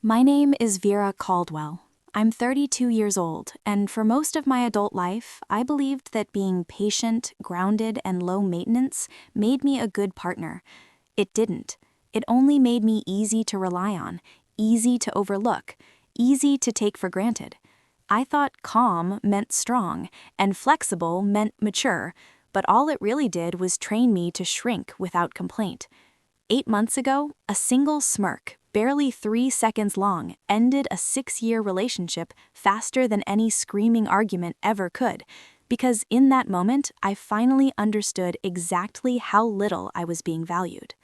My name is Vera Caldwell. I'm 32 years old, and for most of my adult life, I believed that being patient, grounded, and low maintenance made me a good partner. It didn't. It only made me easy to rely on, easy to overlook, easy to take for granted. I thought calm meant strong, and flexible meant mature, but all it really did was train me to shrink without complaint. 8 months ago, a single smirk, barely 3 seconds long, ended a 6-year relationship faster than any screaming argument ever could, because in that moment, I finally understood exactly how little I was being valued.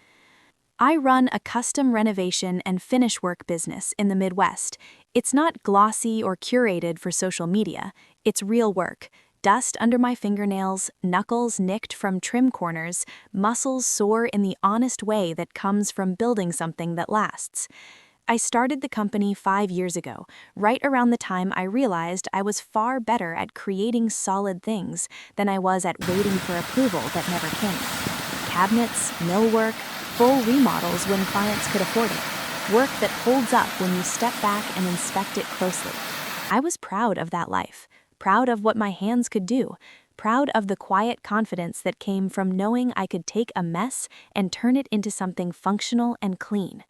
I run a custom renovation and finish work business in the Midwest. It's not glossy or curated for social media. It's real work. Dust under my fingernails, knuckles nicked from trim corners, muscles sore in the honest way that comes from building something that lasts. I started the company 5 years ago, right around the time I realized I was far better at creating solid things than I was at waiting for approval that never came. Cabinets, millwork, full remodels when clients could afford it. Work that holds up when you step back and inspect it closely. I was proud of that life. Proud of what my hands could do, proud of the quiet confidence that came from knowing I could take a mess and turn it into something functional and clean.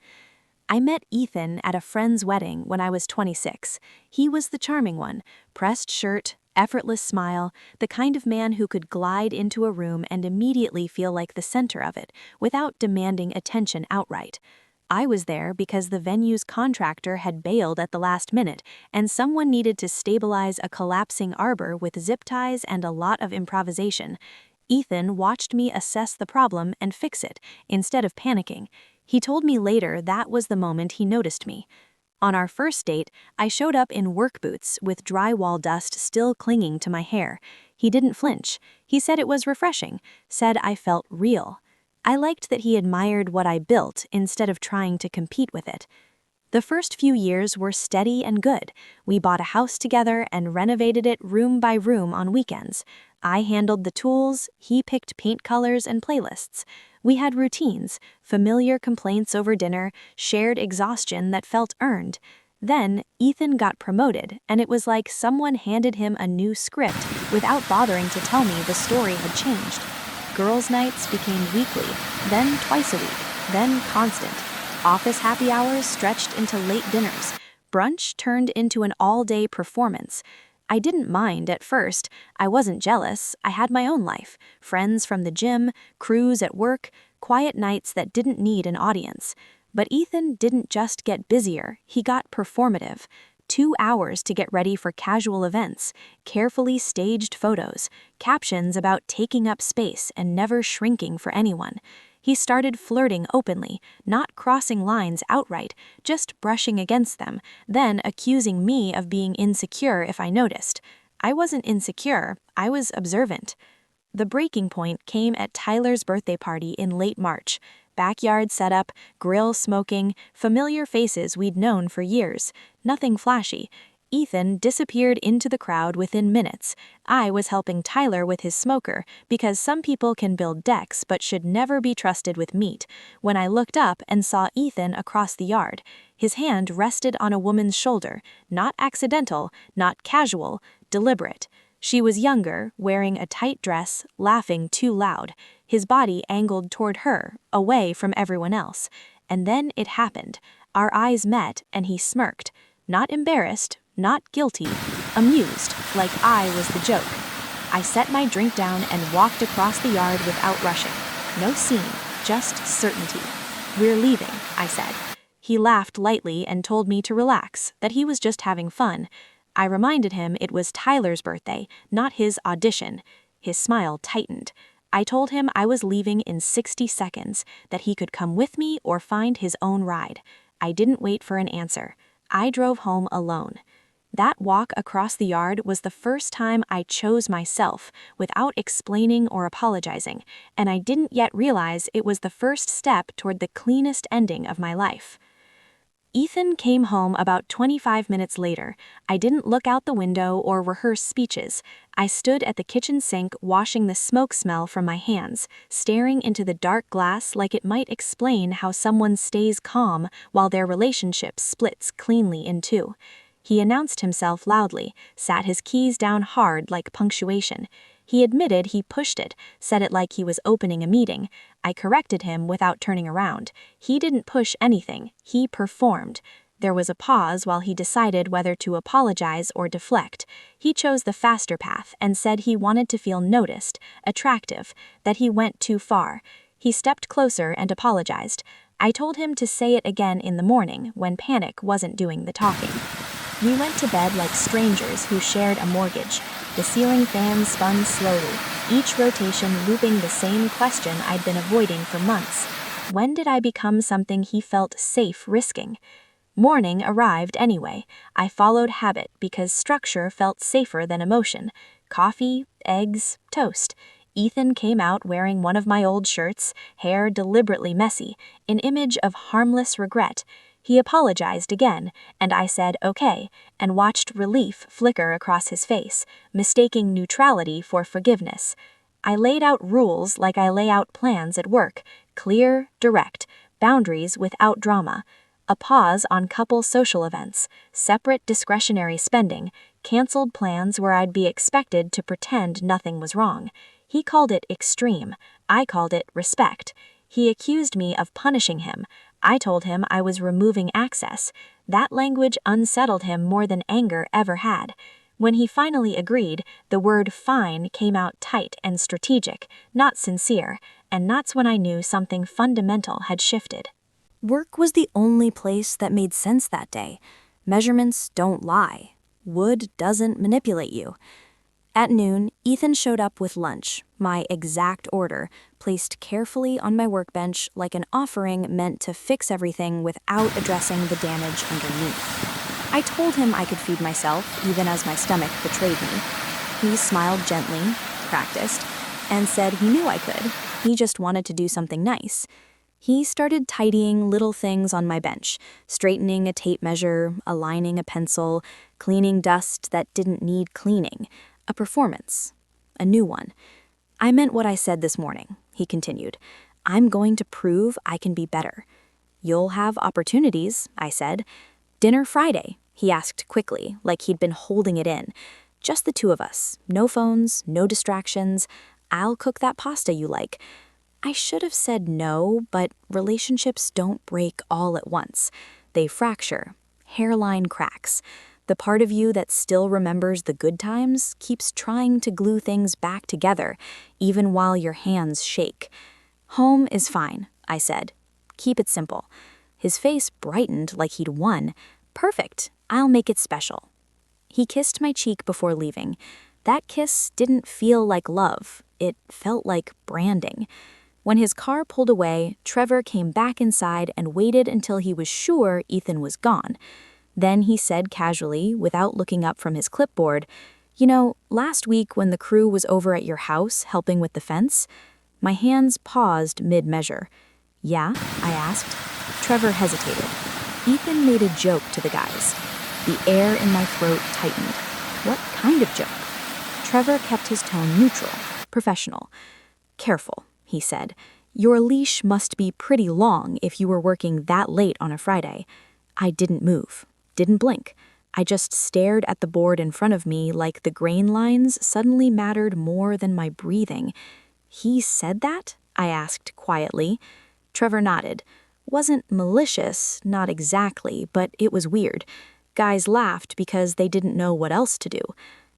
I met Ethan at a friend's wedding when I was 26. He was the charming one, pressed shirt, effortless smile, the kind of man who could glide into a room and immediately feel like the center of it, without demanding attention outright. I was there because the venue's contractor had bailed at the last minute, and someone needed to stabilize a collapsing arbor with zip ties and a lot of improvisation. Ethan watched me assess the problem and fix it, instead of panicking. He told me later that was the moment he noticed me. On our first date, I showed up in work boots with drywall dust still clinging to my hair. He didn't flinch. He said it was refreshing, said I felt real. I liked that he admired what I built instead of trying to compete with it. The first few years were steady and good. We bought a house together and renovated it room by room on weekends. I handled the tools, he picked paint colors and playlists. We had routines, familiar complaints over dinner, shared exhaustion that felt earned. Then, Ethan got promoted, and it was like someone handed him a new script without bothering to tell me the story had changed. Girls' nights became weekly, then twice a week, then constant. Office happy hours stretched into late dinners. Brunch turned into an all-day performance. I didn't mind at first. I wasn't jealous. I had my own life. Friends from the gym, crews at work, quiet nights that didn't need an audience. But Ethan didn't just get busier, he got performative. 2 hours to get ready for casual events, carefully staged photos, captions about taking up space and never shrinking for anyone. He started flirting openly, not crossing lines outright, just brushing against them, then accusing me of being insecure if I noticed. I wasn't insecure, I was observant. The breaking point came at Tyler's birthday party in late March. Backyard setup, grill smoking, familiar faces we'd known for years. Nothing flashy. Ethan disappeared into the crowd within minutes. I was helping Tyler with his smoker, because some people can build decks but should never be trusted with meat, when I looked up and saw Ethan across the yard. His hand rested on a woman's shoulder, not accidental, not casual, deliberate. She was younger, wearing a tight dress, laughing too loud. His body angled toward her, away from everyone else. And then it happened. Our eyes met, and he smirked. Not embarrassed, not guilty, amused, like I was the joke. I set my drink down and walked across the yard without rushing. No scene, just certainty. "We're leaving," I said. He laughed lightly and told me to relax, that he was just having fun. I reminded him it was Tyler's birthday, not his audition. His smile tightened. I told him I was leaving in 60 seconds, that he could come with me or find his own ride. I didn't wait for an answer. I drove home alone. That walk across the yard was the first time I chose myself, without explaining or apologizing, and I didn't yet realize it was the first step toward the cleanest ending of my life. Ethan came home about 25 minutes later. I didn't look out the window or rehearse speeches. I stood at the kitchen sink washing the smoke smell from my hands, staring into the dark glass like it might explain how someone stays calm while their relationship splits cleanly in two. He announced himself loudly, sat his keys down hard like punctuation. He admitted he pushed it, said it like he was opening a meeting. I corrected him without turning around. He didn't push anything, he performed. There was a pause while he decided whether to apologize or deflect. He chose the faster path and said he wanted to feel noticed, attractive, that he went too far. He stepped closer and apologized. I told him to say it again in the morning when panic wasn't doing the talking. We went to bed like strangers who shared a mortgage. The ceiling fan spun slowly, each rotation looping the same question I'd been avoiding for months. When did I become something he felt safe risking? Morning arrived anyway. I followed habit because structure felt safer than emotion. Coffee, eggs, toast. Ethan came out wearing one of my old shirts, hair deliberately messy, an image of harmless regret. He apologized again, and I said okay, and watched relief flicker across his face, mistaking neutrality for forgiveness. I laid out rules like I lay out plans at work, clear, direct, boundaries without drama. A pause on couple social events, separate discretionary spending, canceled plans where I'd be expected to pretend nothing was wrong. He called it extreme. I called it respect. He accused me of punishing him. I told him I was removing access. That language unsettled him more than anger ever had. When he finally agreed, the word fine came out tight and strategic, not sincere, and that's when I knew something fundamental had shifted. Work was the only place that made sense that day. Measurements don't lie. Wood doesn't manipulate you. At noon, Ethan showed up with lunch, my exact order, placed carefully on my workbench like an offering meant to fix everything without addressing the damage underneath. I told him I could feed myself, even as my stomach betrayed me. He smiled gently, practiced, and said he knew I could. He just wanted to do something nice. He started tidying little things on my bench, straightening a tape measure, aligning a pencil, cleaning dust that didn't need cleaning. A performance. A new one. I meant what I said this morning, he continued. I'm going to prove I can be better. You'll have opportunities, I said. Dinner Friday, he asked quickly, like he'd been holding it in. Just the two of us. No phones, no distractions. I'll cook that pasta you like. I should have said no, but relationships don't break all at once. They fracture. Hairline cracks. The part of you that still remembers the good times keeps trying to glue things back together, even while your hands shake. Home is fine, I said. Keep it simple. His face brightened like he'd won. Perfect. I'll make it special. He kissed my cheek before leaving. That kiss didn't feel like love. It felt like branding. When his car pulled away, Trevor came back inside and waited until he was sure Ethan was gone. Then he said casually, without looking up from his clipboard, "You know, last week when the crew was over at your house helping with the fence?" My hands paused mid-measure. "Yeah?" I asked. Trevor hesitated. Ethan made a joke to the guys. The air in my throat tightened. What kind of joke? Trevor kept his tone neutral, professional. "Careful," he said. "Your leash must be pretty long if you were working that late on a Friday." I didn't move. Didn't blink. I just stared at the board in front of me like the grain lines suddenly mattered more than my breathing. "He said that?" I asked quietly. Trevor nodded. Wasn't malicious, not exactly, but it was weird. Guys laughed because they didn't know what else to do.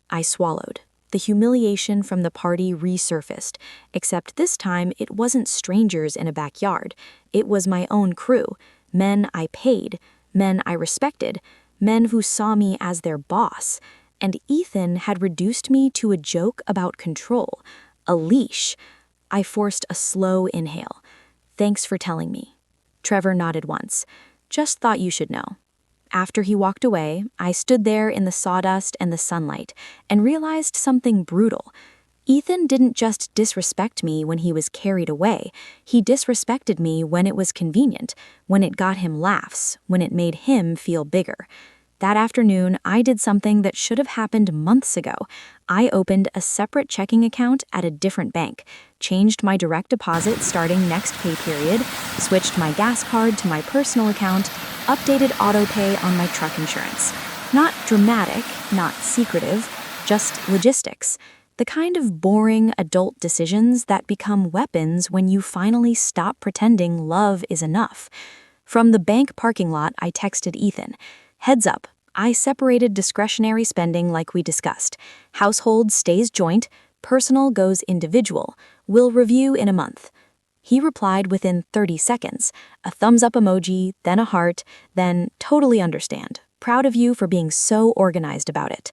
I swallowed. The humiliation from the party resurfaced, except this time it wasn't strangers in a backyard. It was my own crew, men I paid, men I respected, men who saw me as their boss. And Ethan had reduced me to a joke about control, a leash. I forced a slow inhale. "Thanks for telling me." Trevor nodded once. "Just thought you should know." After he walked away, I stood there in the sawdust and the sunlight and realized something brutal. Ethan didn't just disrespect me when he was carried away. He disrespected me when it was convenient, when it got him laughs, when it made him feel bigger. That afternoon, I did something that should have happened months ago. I opened a separate checking account at a different bank, changed my direct deposit starting next pay period, switched my gas card to my personal account, updated auto pay on my truck insurance. Not dramatic, not secretive, just logistics. The kind of boring adult decisions that become weapons when you finally stop pretending love is enough. From the bank parking lot, I texted Ethan. Heads up, I separated discretionary spending like we discussed. Household stays joint, personal goes individual. We'll review in a month. He replied within 30 seconds, a thumbs up emoji, then a heart, then totally understand. Proud of you for being so organized about it.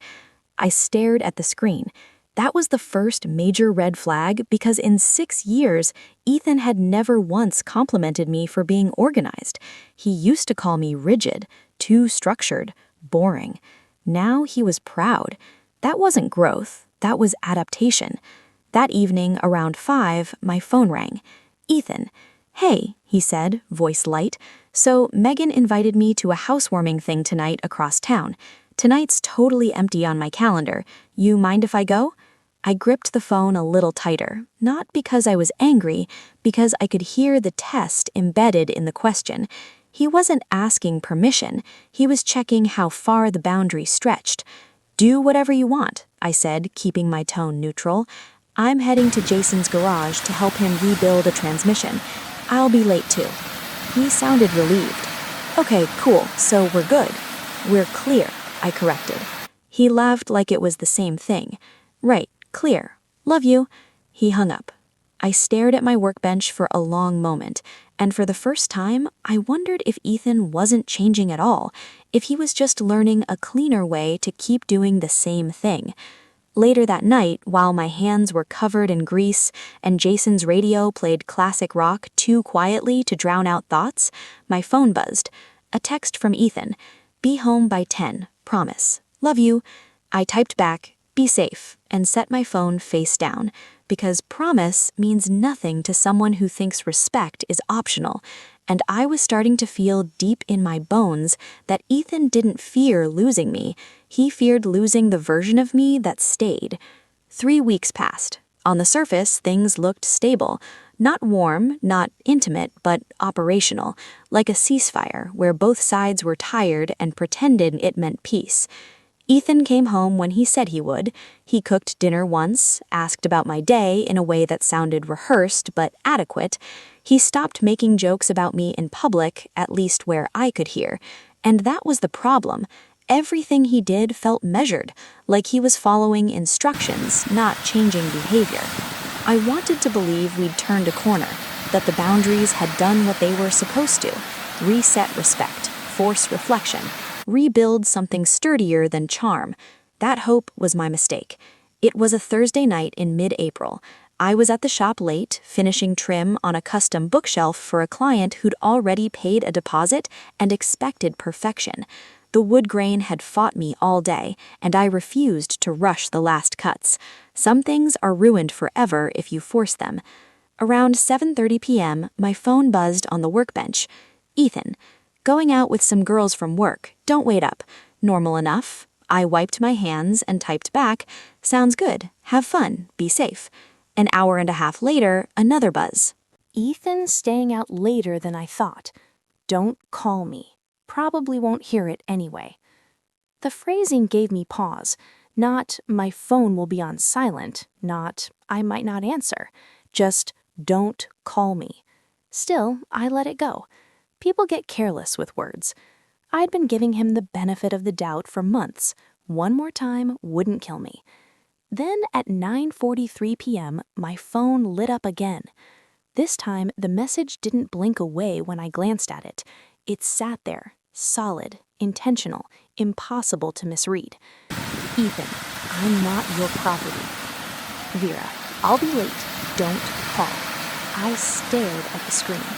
I stared at the screen. That was the first major red flag because in 6 years, Ethan had never once complimented me for being organized. He used to call me rigid, too structured, boring. Now he was proud. That wasn't growth, that was adaptation. That evening, around 5, my phone rang. Ethan. Hey, he said, voice light. So Megan invited me to a housewarming thing tonight across town. Tonight's totally empty on my calendar. You mind if I go? I gripped the phone a little tighter, not because I was angry, because I could hear the test embedded in the question. He wasn't asking permission, he was checking how far the boundary stretched. Do whatever you want, I said, keeping my tone neutral. I'm heading to Jason's garage to help him rebuild a transmission. I'll be late too. He sounded relieved. Okay, cool, so we're good. We're clear, I corrected. He laughed like it was the same thing. Right. Clear. Love you. He hung up. I stared at my workbench for a long moment, and for the first time, I wondered if Ethan wasn't changing at all, if he was just learning a cleaner way to keep doing the same thing. Later that night, while my hands were covered in grease and Jason's radio played classic rock too quietly to drown out thoughts, my phone buzzed. A text from Ethan. Be home by 10. Promise. Love you. I typed back, be safe, and set my phone face down, because promise means nothing to someone who thinks respect is optional, and I was starting to feel deep in my bones that Ethan didn't fear losing me, he feared losing the version of me that stayed. 3 weeks passed. On the surface, things looked stable. Not warm, not intimate, but operational, like a ceasefire where both sides were tired and pretended it meant peace. Ethan came home when he said he would. He cooked dinner once, asked about my day in a way that sounded rehearsed but adequate. He stopped making jokes about me in public, at least where I could hear. And that was the problem. Everything he did felt measured, like he was following instructions, not changing behavior. I wanted to believe we'd turned a corner, that the boundaries had done what they were supposed to, reset respect, force reflection, rebuild something sturdier than charm. That hope was my mistake. It was a Thursday night in mid-April. I was at the shop late, finishing trim on a custom bookshelf for a client who'd already paid a deposit and expected perfection. The wood grain had fought me all day, and I refused to rush the last cuts. Some things are ruined forever if you force them. Around 7:30 p.m., my phone buzzed on the workbench. Ethan. Going out with some girls from work. Don't wait up. Normal enough. I wiped my hands and typed back, sounds good. Have fun. Be safe. An hour and a half later, another buzz. Ethan's staying out later than I thought. Don't call me. Probably won't hear it anyway. The phrasing gave me pause. Not, my phone will be on silent. Not, I might not answer. Just, don't call me. Still, I let it go. People get careless with words. I'd been giving him the benefit of the doubt for months. One more time wouldn't kill me. Then at 9:43 p.m., my phone lit up again. This time, the message didn't blink away when I glanced at it. It sat there, solid, intentional, impossible to misread. Ethan, I'm not your property. Vera, I'll be late. Don't call. I stared at the screen.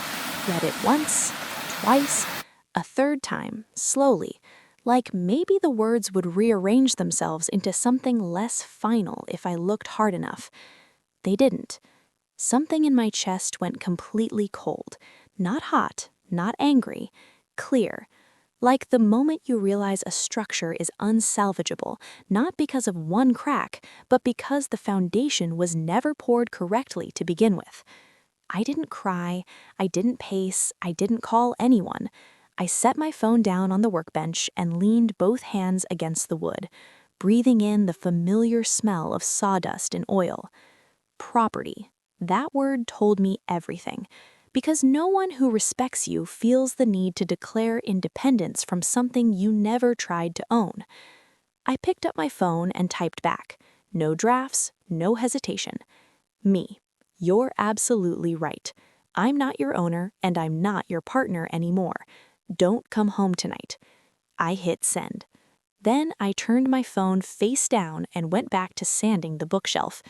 Read it once, twice, a third time, slowly. Like maybe the words would rearrange themselves into something less final if I looked hard enough. They didn't. Something in my chest went completely cold. Not hot, not angry, clear. Like the moment you realize a structure is unsalvageable, not because of one crack, but because the foundation was never poured correctly to begin with. I didn't cry, I didn't pace, I didn't call anyone. I set my phone down on the workbench and leaned both hands against the wood, breathing in the familiar smell of sawdust and oil. Property. That word told me everything. Because no one who respects you feels the need to declare independence from something you never tried to own. I picked up my phone and typed back. No drafts, no hesitation. Me. You're absolutely right. I'm not your owner and I'm not your partner anymore. Don't come home tonight. I hit send. Then I turned my phone face down and went back to sanding the bookshelf.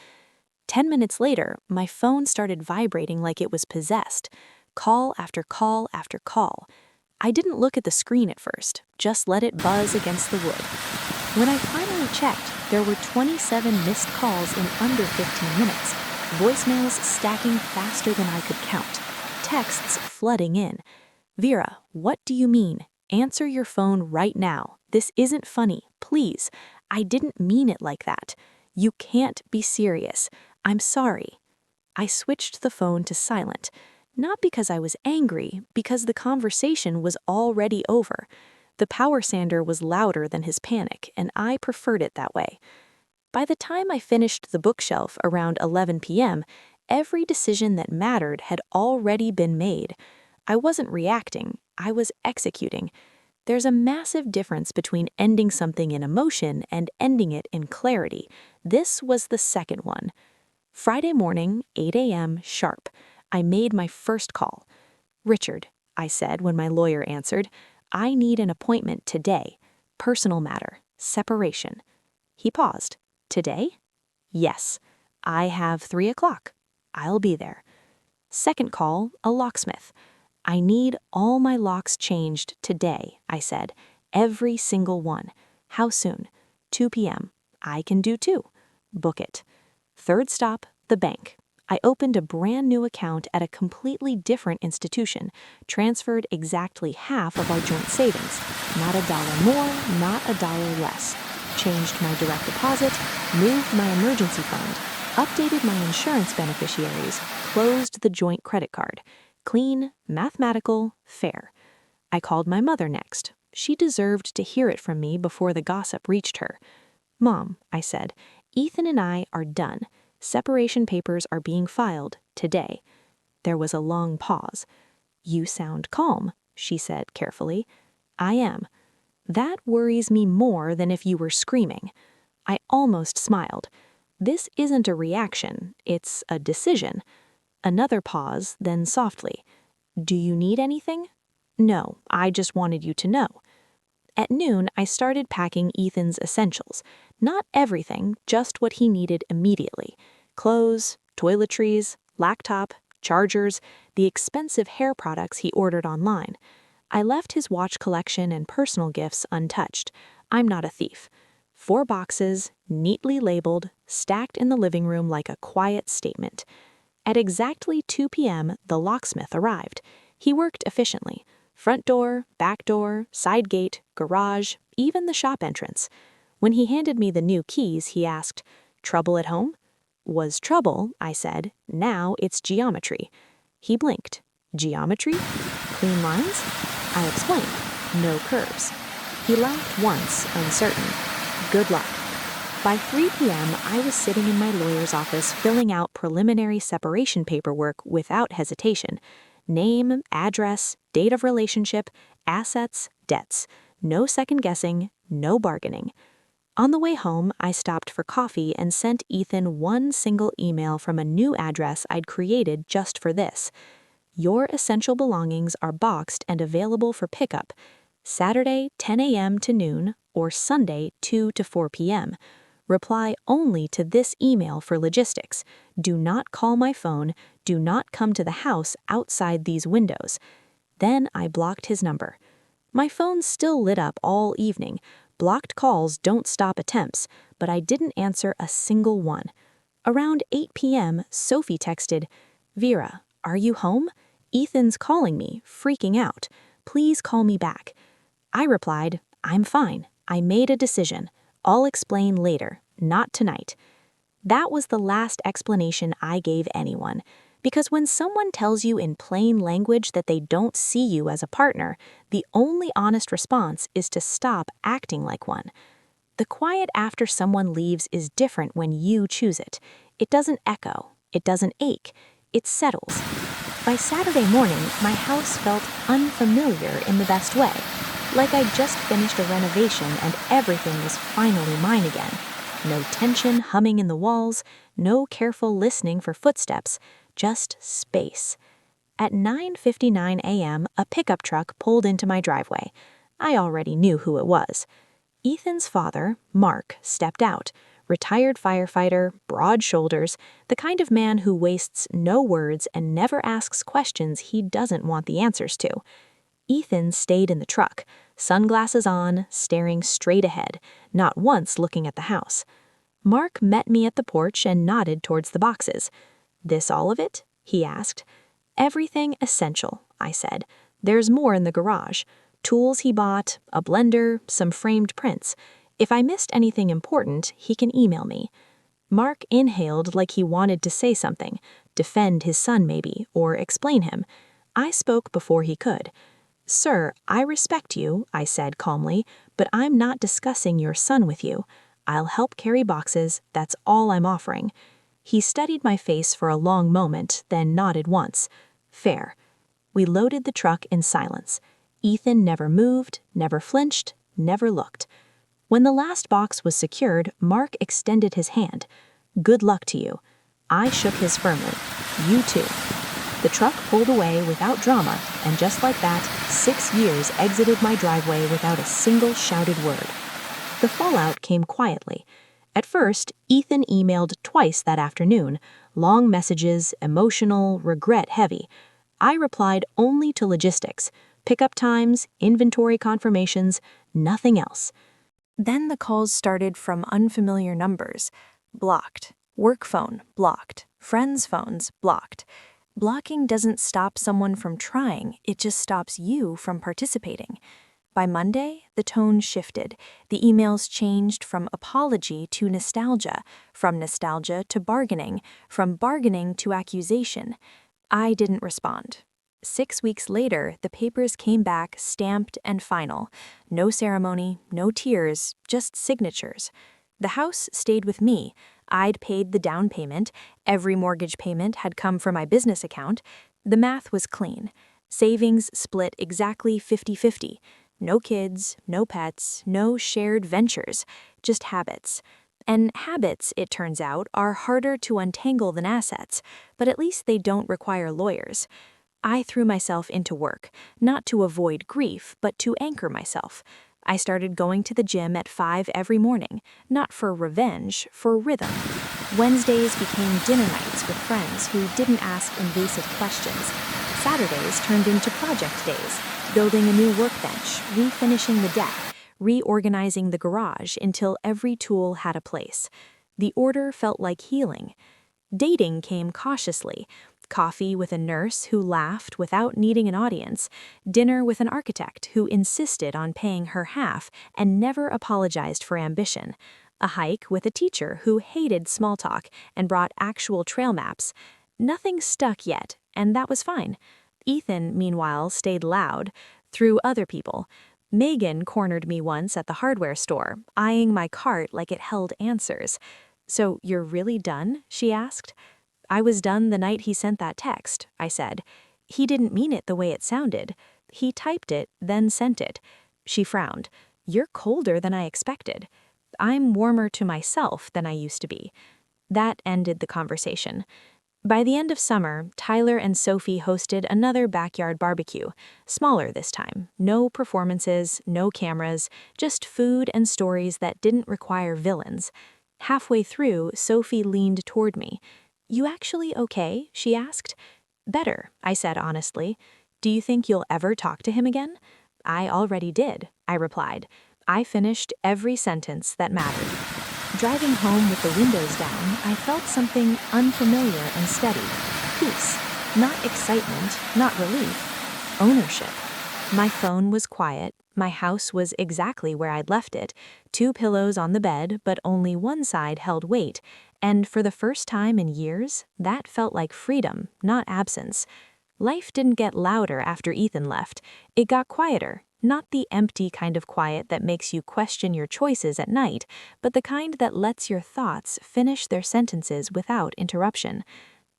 10 minutes later, my phone started vibrating like it was possessed. Call after call after call. I didn't look at the screen at first, just let it buzz against the wood. When I finally checked, there were 27 missed calls in under 15 minutes. Voicemails stacking faster than I could count. Texts flooding in. Vera, what do you mean? Answer your phone right now. This isn't funny, please. I didn't mean it like that. You can't be serious. I'm sorry. I switched the phone to silent, not because I was angry, because the conversation was already over. The power sander was louder than his panic, and I preferred it that way. By the time I finished the bookshelf around 11 p.m., every decision that mattered had already been made. I wasn't reacting, I was executing. There's a massive difference between ending something in emotion and ending it in clarity. This was the second one. Friday morning, 8 a.m. sharp, I made my first call. Richard, I said when my lawyer answered, I need an appointment today. Personal matter, separation. He paused. Today? Yes. I have 3 o'clock. I'll be there. Second call, a locksmith. I need all my locks changed today, I said. Every single one. How soon? 2 p.m. I can do 2. Book it. Third stop, the bank. I opened a brand new account at a completely different institution, transferred exactly half of our joint savings. Not $1 more, not $1 less. Changed my direct deposit, moved my emergency fund, updated my insurance beneficiaries, closed the joint credit card. Clean, mathematical, fair. I called my mother next. She deserved to hear it from me before the gossip reached her. Mom, I said, Ethan and I are done. Separation papers are being filed today. There was a long pause. You sound calm, she said carefully. I am. That worries me more than if you were screaming. I almost smiled. This isn't a reaction, it's a decision. Another pause, then softly. Do you need anything? No, I just wanted you to know. At noon, I started packing Ethan's essentials. Not everything, just what he needed immediately. Clothes, toiletries, laptop, chargers, the expensive hair products he ordered online. I left his watch collection and personal gifts untouched. I'm not a thief. 4 boxes, neatly labeled, stacked in the living room like a quiet statement. At exactly 2 p.m., the locksmith arrived. He worked efficiently. Front door, back door, side gate, garage, even the shop entrance. When he handed me the new keys, he asked, Trouble at home? Was trouble, I said. Now it's geometry. He blinked. Geometry? Clean lines? I explained. No curves. He laughed once, uncertain. Good luck. By 3 p.m., I was sitting in my lawyer's office filling out preliminary separation paperwork without hesitation. Name, address, date of relationship, assets, debts. No second guessing, no bargaining. On the way home, I stopped for coffee and sent Ethan one single email from a new address I'd created just for this. Your essential belongings are boxed and available for pickup. Saturday, 10 a.m. to noon, or Sunday, 2 to 4 p.m. Reply only to this email for logistics. Do not call my phone. Do not come to the house outside these windows. Then I blocked his number. My phone still lit up all evening. Blocked calls don't stop attempts, but I didn't answer a single one. Around 8 p.m., Sophie texted, "Vera, are you home? Ethan's calling me, freaking out. Please call me back." I replied, "I'm fine. I made a decision. I'll explain later, not tonight." That was the last explanation I gave anyone, because when someone tells you in plain language that they don't see you as a partner, the only honest response is to stop acting like one. The quiet after someone leaves is different when you choose it. It doesn't echo, it doesn't ache, it settles. By Saturday morning, my house felt unfamiliar in the best way, like I'd just finished a renovation and everything was finally mine again. No tension humming in the walls, no careful listening for footsteps, just space. At 9:59 a.m., a pickup truck pulled into my driveway. I already knew who it was. Ethan's father, Mark, stepped out. Retired firefighter, broad shoulders, the kind of man who wastes no words and never asks questions he doesn't want the answers to. Ethan stayed in the truck, sunglasses on, staring straight ahead, not once looking at the house. Mark met me at the porch and nodded towards the boxes. "This all of it?" he asked. "Everything essential," I said. "There's more in the garage. Tools he bought, a blender, some framed prints. If I missed anything important, he can email me." Mark inhaled like he wanted to say something, defend his son maybe, or explain him. I spoke before he could. "Sir, I respect you," I said calmly, "but I'm not discussing your son with you. I'll help carry boxes, that's all I'm offering." He studied my face for a long moment, then nodded once. "Fair." We loaded the truck in silence. Ethan never moved, never flinched, never looked. When the last box was secured, Mark extended his hand. "Good luck to you." I shook his firmly. "You too." The truck pulled away without drama, and just like that, 6 years exited my driveway without a single shouted word. The fallout came quietly. At first, Ethan emailed twice that afternoon, long messages, emotional, regret-heavy. I replied only to logistics, pickup times, inventory confirmations, nothing else. Then the calls started from unfamiliar numbers. Blocked. Work phone, blocked. Friends' phones, blocked. Blocking doesn't stop someone from trying, it just stops you from participating. By Monday, the tone shifted. The emails changed from apology to nostalgia, from nostalgia to bargaining, from bargaining to accusation. I didn't respond. 6 weeks later, the papers came back stamped and final. No ceremony, no tears, just signatures. The house stayed with me. I'd paid the down payment. Every mortgage payment had come from my business account. The math was clean. Savings split exactly 50-50. No kids, no pets, no shared ventures, just habits. And habits, it turns out, are harder to untangle than assets, but at least they don't require lawyers. I threw myself into work, not to avoid grief, but to anchor myself. I started going to the gym at 5 every morning, not for revenge, for rhythm. Wednesdays became dinner nights with friends who didn't ask invasive questions. Saturdays turned into project days, building a new workbench, refinishing the deck, reorganizing the garage until every tool had a place. The order felt like healing. Dating came cautiously. Coffee with a nurse who laughed without needing an audience, dinner with an architect who insisted on paying her half and never apologized for ambition, a hike with a teacher who hated small talk and brought actual trail maps. Nothing stuck yet, and that was fine. Ethan, meanwhile, stayed loud, through other people. Megan cornered me once at the hardware store, eyeing my cart like it held answers. "So you're really done?" she asked. "I was done the night he sent that text," I said. "He didn't mean it the way it sounded. He typed it, then sent it." She frowned. "You're colder than I expected." "I'm warmer to myself than I used to be." That ended the conversation. By the end of summer, Tyler and Sophie hosted another backyard barbecue, smaller this time. No performances, no cameras, just food and stories that didn't require villains. Halfway through, Sophie leaned toward me. "You actually okay?" she asked. "Better," I said honestly. "Do you think you'll ever talk to him again?" I already did, I replied. I finished every sentence that mattered. Driving home with the windows down, I felt something unfamiliar and steady. Peace. Not excitement, not relief. Ownership. My phone was quiet. My house was exactly where I'd left it. 2 pillows on the bed, but only one side held weight. And for the first time in years, that felt like freedom, not absence. Life didn't get louder after Ethan left. It got quieter. Not the empty kind of quiet that makes you question your choices at night, but the kind that lets your thoughts finish their sentences without interruption.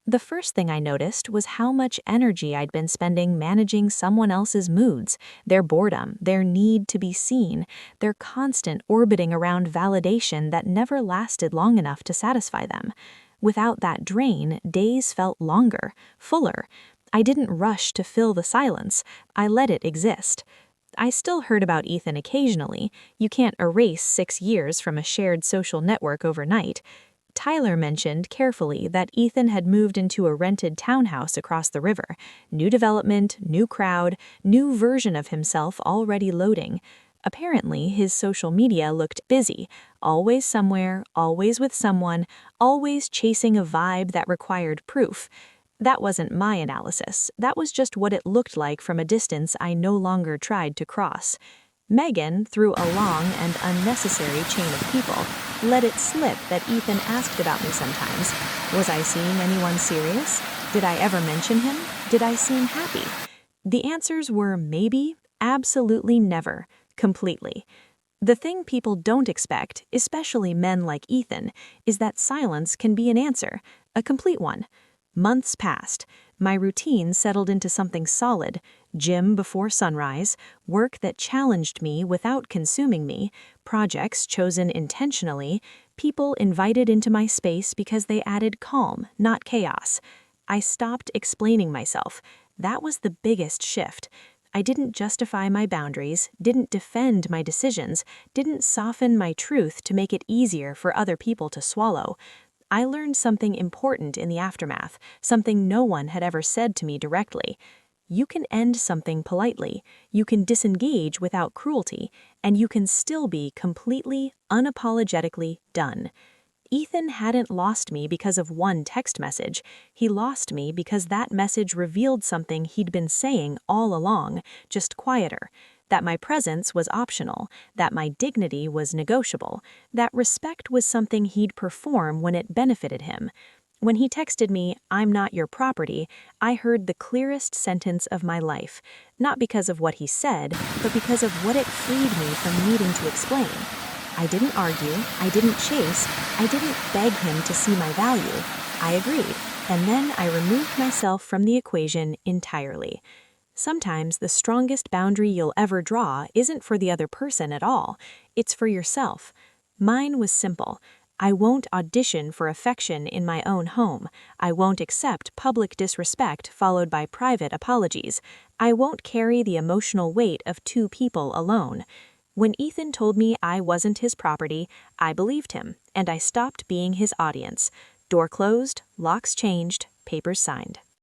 The first thing I noticed was how much energy I'd been spending managing someone else's moods, their boredom, their need to be seen, their constant orbiting around validation that never lasted long enough to satisfy them. Without that drain, days felt longer, fuller. I didn't rush to fill the silence. I let it exist. I still heard about Ethan occasionally. You can't erase 6 years from a shared social network overnight. Tyler mentioned carefully that Ethan had moved into a rented townhouse across the river. New development, new crowd, new version of himself already loading. Apparently, his social media looked busy, always somewhere, always with someone, always chasing a vibe that required proof. That wasn't my analysis. That was just what it looked like from a distance I no longer tried to cross. Megan, through a long and unnecessary chain of people, let it slip that Ethan asked about me sometimes. Was I seeing anyone serious? Did I ever mention him? Did I seem happy? The answers were maybe, absolutely never, completely. The thing people don't expect, especially men like Ethan, is that silence can be an answer, a complete one. Months passed. My routine settled into something solid: gym before sunrise, work that challenged me without consuming me, projects chosen intentionally, people invited into my space because they added calm, not chaos. I stopped explaining myself. That was the biggest shift. I didn't justify my boundaries, didn't defend my decisions, didn't soften my truth to make it easier for other people to swallow. I learned something important in the aftermath, something no one had ever said to me directly. You can end something politely, you can disengage without cruelty, and you can still be completely, unapologetically done. Ethan hadn't lost me because of one text message. He lost me because that message revealed something he'd been saying all along, just quieter. That my presence was optional, that my dignity was negotiable, that respect was something he'd perform when it benefited him. When he texted me, "I'm not your property," I heard the clearest sentence of my life, not because of what he said, but because of what it freed me from needing to explain. I didn't argue, I didn't chase, I didn't beg him to see my value. I agreed, and then I removed myself from the equation entirely. Sometimes the strongest boundary you'll ever draw isn't for the other person at all, it's for yourself. Mine was simple. I won't audition for affection in my own home. I won't accept public disrespect followed by private apologies. I won't carry the emotional weight of 2 people alone. When Ethan told me I wasn't his property, I believed him, and I stopped being his audience. Door closed, locks changed, papers signed.